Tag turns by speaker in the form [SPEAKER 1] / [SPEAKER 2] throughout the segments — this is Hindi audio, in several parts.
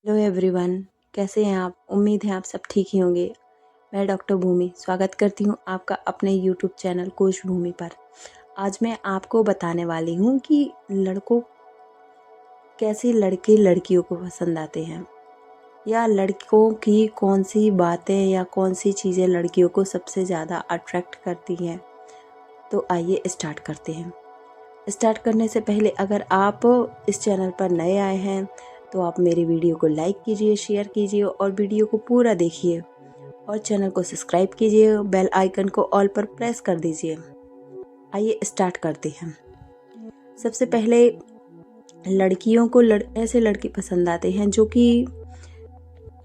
[SPEAKER 1] हेलो एवरीवन, कैसे हैं आप? उम्मीद है आप सब ठीक ही होंगे। मैं डॉक्टर भूमि स्वागत करती हूँ आपका अपने यूट्यूब चैनल कोश भूमि पर। आज मैं आपको बताने वाली हूँ कि लड़कों कैसे लड़के लड़कियों को पसंद आते हैं, या लड़कों की कौन सी बातें या कौन सी चीज़ें लड़कियों को सबसे ज़्यादा अट्रैक्ट करती हैं। तो आइए स्टार्ट करते हैं। स्टार्ट करने से पहले अगर आप इस चैनल पर नए आए हैं तो आप मेरी वीडियो को लाइक कीजिए, शेयर कीजिए और वीडियो को पूरा देखिए और चैनल को सब्सक्राइब कीजिए, बेल आइकन को ऑल पर प्रेस कर दीजिए। आइए स्टार्ट करते हैं। सबसे पहले लड़कियों को ऐसे लड़के पसंद आते हैं जो कि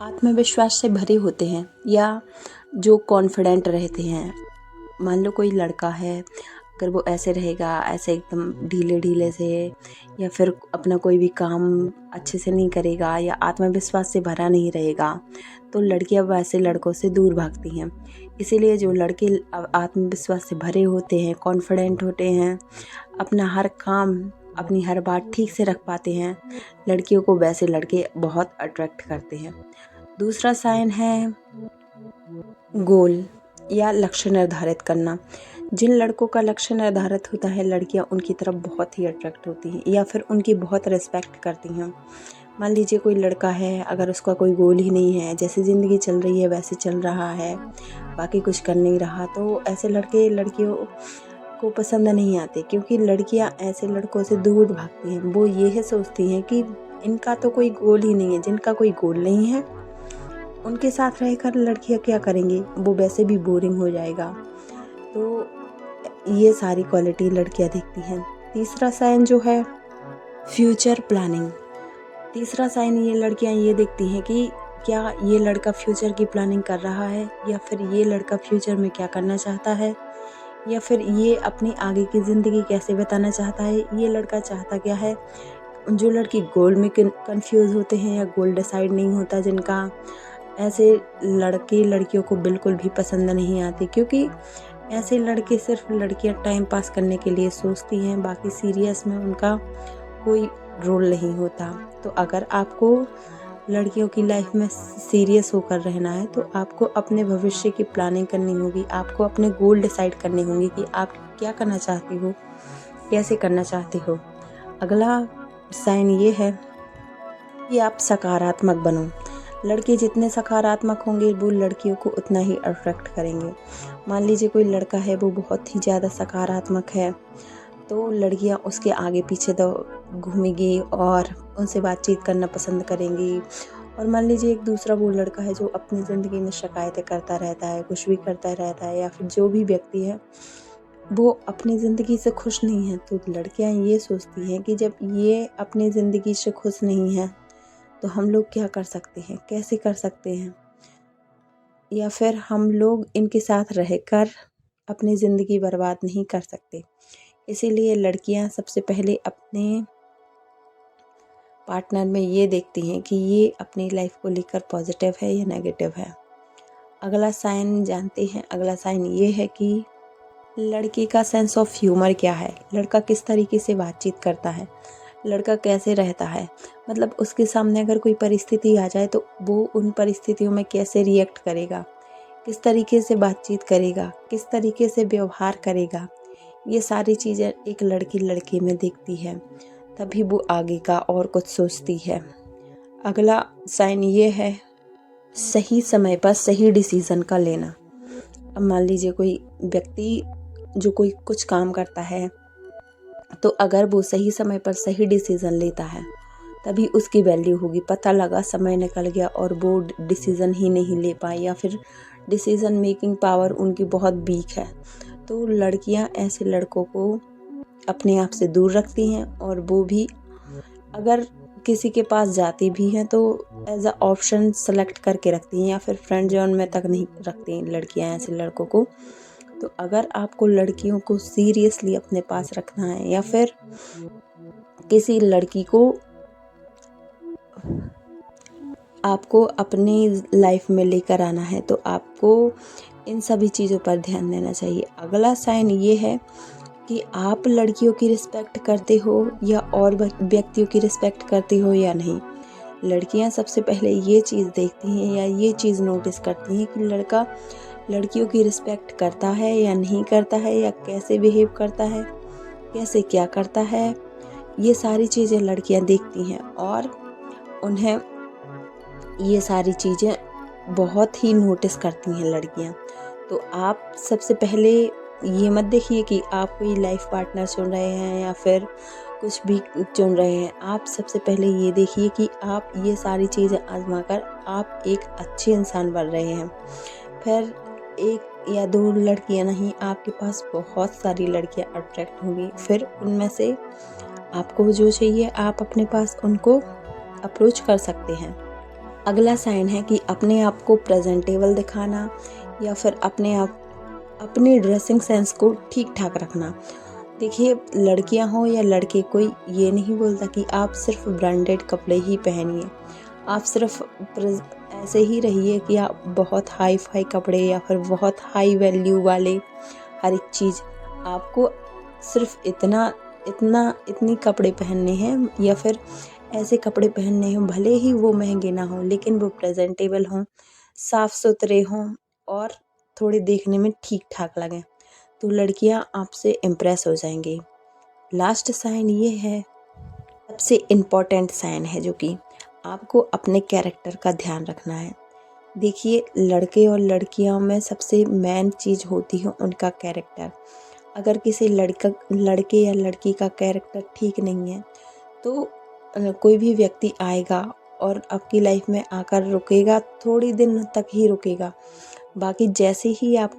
[SPEAKER 1] आत्मविश्वास से भरे होते हैं या जो कॉन्फिडेंट रहते हैं। मान लो कोई लड़का है, अगर वो ऐसे रहेगा, ऐसे एकदम ढीले ढीले से, या फिर अपना कोई भी काम अच्छे से नहीं करेगा या आत्मविश्वास से भरा नहीं रहेगा, तो लड़कियां वैसे लड़कों से दूर भागती हैं। इसीलिए जो लड़के आत्मविश्वास से भरे होते हैं, कॉन्फिडेंट होते हैं, अपना हर काम, अपनी हर बात ठीक से रख पाते हैं, लड़कियों को वैसे लड़के बहुत अट्रैक्ट करते हैं। दूसरा साइन है गोल या लक्ष्य निर्धारित करना। जिन लड़कों का लक्ष्य निर्धारित होता है, लड़कियां उनकी तरफ बहुत ही अट्रैक्ट होती हैं या फिर उनकी बहुत रिस्पेक्ट करती हैं। मान लीजिए कोई लड़का है, अगर उसका कोई गोल ही नहीं है, जैसे ज़िंदगी चल रही है वैसे चल रहा है, बाकी कुछ कर नहीं रहा, तो ऐसे लड़के लड़कियों को पसंद नहीं आते, क्योंकि लड़कियां ऐसे लड़कों से दूर भागती हैं। वो ये सोचती हैं कि इनका तो कोई गोल ही नहीं है। जिनका कोई गोल नहीं है उनके साथ रहकर लड़कियां क्या करेंगी, वो वैसे भी बोरिंग हो जाएगा। तो ये सारी क्वालिटी लड़कियां देखती हैं। तीसरा साइन जो है फ्यूचर प्लानिंग। तीसरा साइन ये लड़कियां ये देखती हैं कि क्या ये लड़का फ्यूचर की प्लानिंग कर रहा है, या फिर ये लड़का फ्यूचर में क्या करना चाहता है, या फिर ये अपनी आगे की ज़िंदगी कैसे बिताना चाहता है, ये लड़का चाहता क्या है। जो लड़की गोल में कंफ्यूज होते हैं या गोल डिसाइड नहीं होता जिनका, ऐसे लड़के लड़कियों को बिल्कुल भी पसंद नहीं आते, क्योंकि ऐसे लड़के सिर्फ लड़कियां टाइम पास करने के लिए सोचती हैं, बाकी सीरियस में उनका कोई रोल नहीं होता। तो अगर आपको लड़कियों की लाइफ में सीरियस होकर रहना है तो आपको अपने भविष्य की प्लानिंग करनी होगी, आपको अपने गोल डिसाइड करने होंगे कि आप क्या करना चाहते हो, कैसे करना चाहते हो। अगला साइन ये है कि आप सकारात्मक बनो। लड़के जितने सकारात्मक होंगे वो लड़कियों को उतना ही अट्रैक्ट करेंगे। मान लीजिए कोई लड़का है, वो बहुत ही ज़्यादा सकारात्मक है, तो लड़कियां उसके आगे पीछे तो घूमेंगी और उनसे बातचीत करना पसंद करेंगी। और मान लीजिए एक दूसरा वो लड़का है जो अपनी ज़िंदगी में शिकायतें करता रहता है, कुछ भी करता रहता है, या फिर जो भी व्यक्ति है वो अपनी ज़िंदगी से खुश नहीं है, तो लड़कियां ये सोचती हैं कि जब ये अपनी ज़िंदगी से खुश नहीं है तो हम लोग क्या कर सकते हैं, कैसे कर सकते हैं, या फिर हम लोग इनके साथ रहकर अपनी ज़िंदगी बर्बाद नहीं कर सकते। इसीलिए लड़कियां सबसे पहले अपने पार्टनर में ये देखती हैं कि ये अपनी लाइफ को लेकर पॉजिटिव है या नेगेटिव है। अगला साइन जानते हैं। अगला साइन ये है कि लड़की का सेंस ऑफ ह्यूमर क्या है, लड़का किस तरीके से बातचीत करता है, लड़का कैसे रहता है, मतलब उसके सामने अगर कोई परिस्थिति आ जाए तो वो उन परिस्थितियों में कैसे रिएक्ट करेगा, किस तरीके से बातचीत करेगा, किस तरीके से व्यवहार करेगा। ये सारी चीज़ें एक लड़की लड़के में देखती है, तभी वो आगे का और कुछ सोचती है। अगला साइन ये है सही समय पर सही डिसीज़न का लेना। अब मान लीजिए कोई व्यक्ति जो कोई कुछ काम करता है, तो अगर वो सही समय पर सही डिसीज़न लेता है तभी उसकी वैल्यू होगी। पता लगा समय निकल गया और वो डिसीज़न ही नहीं ले पाए, या फिर डिसीज़न मेकिंग पावर उनकी बहुत वीक है, तो लड़कियां ऐसे लड़कों को अपने आप से दूर रखती हैं। और वो भी अगर किसी के पास जाती भी हैं तो एज अ ऑप्शन सेलेक्ट करके रखती हैं, या फिर फ्रेंड जोन में तक नहीं रखती हैं लड़कियां ऐसे लड़कों को। तो अगर आपको लड़कियों को सीरियसली अपने पास रखना है, या फिर किसी लड़की को आपको अपनी लाइफ में लेकर आना है, तो आपको इन सभी चीज़ों पर ध्यान देना चाहिए। अगला साइन ये है कि आप लड़कियों की रिस्पेक्ट करते हो या और व्यक्तियों की रिस्पेक्ट करते हो या नहीं। लड़कियां सबसे पहले ये चीज़ देखती हैं या ये चीज़ नोटिस करती हैं कि लड़का लड़कियों की रिस्पेक्ट करता है या नहीं करता है, या कैसे बिहेव करता है, कैसे क्या करता है। ये सारी चीज़ें लड़कियां देखती हैं और उन्हें ये सारी चीज़ें बहुत ही नोटिस करती हैं लड़कियां। तो आप सबसे पहले ये मत देखिए कि आप कोई लाइफ पार्टनर चुन रहे हैं या फिर कुछ भी चुन रहे हैं। आप सबसे पहले ये देखिए कि आप ये सारी चीज़ें आजमा कर आप एक अच्छे इंसान बन रहे हैं। फिर एक या दो लड़कियां नहीं, आपके पास बहुत सारी लड़कियां अट्रैक्ट होंगी। फिर उनमें से आपको जो चाहिए आप अपने पास उनको अप्रोच कर सकते हैं। अगला साइन है कि अपने आप को प्रेजेंटेबल दिखाना या फिर अपनी ड्रेसिंग सेंस को ठीक ठाक रखना। देखिए, लड़कियां हो या लड़के, कोई ये नहीं बोलता कि आप सिर्फ ब्रांडेड कपड़े ही पहनिए। आप सिर्फ ऐसे ही रहिए कि आप बहुत हाई फाई कपड़े या फिर बहुत हाई वैल्यू वाले हर एक चीज़, आपको सिर्फ इतनी कपड़े पहनने हैं या फिर ऐसे कपड़े पहनने हैं, भले ही वो महंगे ना हों लेकिन वो प्रेजेंटेबल हों, साफ़ सुथरे हों और थोड़े देखने में ठीक ठाक लगें, तो लड़कियां आपसे इम्प्रेस हो जाएंगी। लास्ट साइन ये है, सबसे इम्पॉर्टेंट साइन है, जो कि आपको अपने कैरेक्टर का ध्यान रखना है। देखिए, लड़के और लड़कियों में सबसे मेन चीज़ होती है उनका कैरेक्टर। अगर किसी लड़के या लड़की का कैरेक्टर ठीक नहीं है तो कोई भी व्यक्ति आएगा और आपकी लाइफ में आकर रुकेगा, थोड़ी दिन तक ही रुकेगा। बाकी जैसे ही आप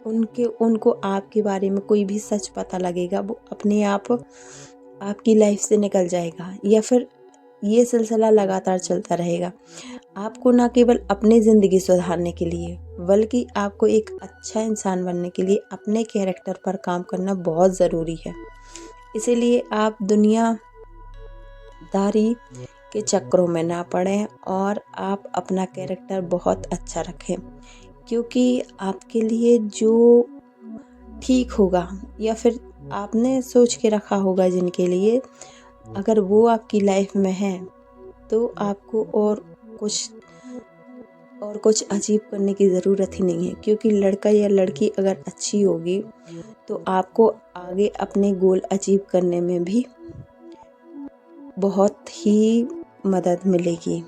[SPEAKER 1] उनको आपके बारे में कोई भी सच पता लगेगा, वो अपने आप आपकी लाइफ से निकल जाएगा, या फिर ये सिलसिला लगातार चलता रहेगा। आपको न केवल अपनी ज़िंदगी सुधारने के लिए बल्कि आपको एक अच्छा इंसान बनने के लिए अपने कैरेक्टर पर काम करना बहुत ज़रूरी है। इसीलिए आप दुनियादारी के चक्करों में ना पड़ें और आप अपना कैरेक्टर बहुत अच्छा रखें, क्योंकि आपके लिए जो ठीक होगा या फिर आपने सोच के रखा होगा जिनके लिए, अगर वो आपकी लाइफ में है तो आपको और कुछ अचीव करने की ज़रूरत ही नहीं है। क्योंकि लड़का या लड़की अगर अच्छी होगी तो आपको आगे अपने गोल अचीव करने में भी बहुत ही मदद मिलेगी।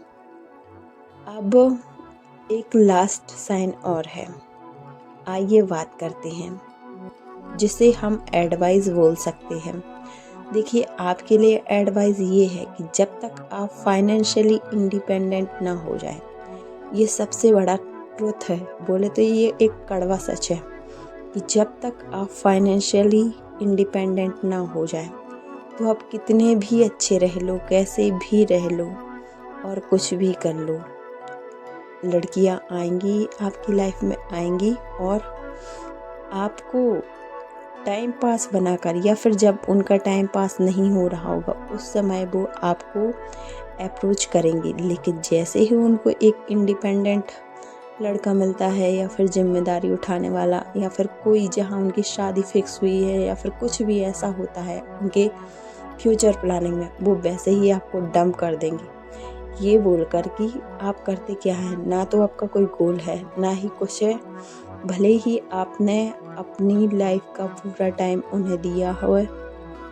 [SPEAKER 1] अब एक लास्ट साइन और है, आइए बात करते हैं, जिसे हम एडवाइस बोल सकते हैं। देखिए, आपके लिए एडवाइस ये है कि जब तक आप फाइनेंशियली इंडिपेंडेंट ना हो जाए, ये सबसे बड़ा ट्रुथ है, बोले तो ये एक कड़वा सच है कि जब तक आप फाइनेंशियली इंडिपेंडेंट ना हो जाए तो आप कितने भी अच्छे रह लो, कैसे भी रह लो और कुछ भी कर लो, लड़कियां आएंगी आपकी लाइफ में आएंगी और आपको टाइम पास बनाकर, या फिर जब उनका टाइम पास नहीं हो रहा होगा उस समय वो आपको अप्रोच करेंगे। लेकिन जैसे ही उनको एक इंडिपेंडेंट लड़का मिलता है या फिर जिम्मेदारी उठाने वाला, या फिर कोई जहां उनकी शादी फिक्स हुई है या फिर कुछ भी ऐसा होता है उनके फ्यूचर प्लानिंग में, वो वैसे ही आपको डंप कर देंगे, ये बोलकर कि आप करते क्या है, ना तो आपका कोई गोल है ना ही कुछ है। भले ही आपने अपनी लाइफ का पूरा टाइम उन्हें दिया हो,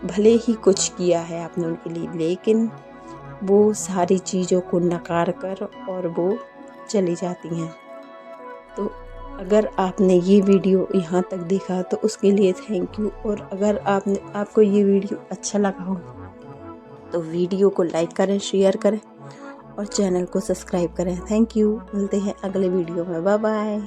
[SPEAKER 1] भले ही कुछ किया है आपने उनके लिए, लेकिन वो सारी चीज़ों को नकार कर और वो चली जाती हैं। तो अगर आपने ये वीडियो यहाँ तक देखा तो उसके लिए थैंक यू। और अगर आपको ये वीडियो अच्छा लगा हो तो वीडियो को लाइक करें, शेयर करें और चैनल को सब्सक्राइब करें। Thank you. मिलते हैं अगले वीडियो में। Bye bye.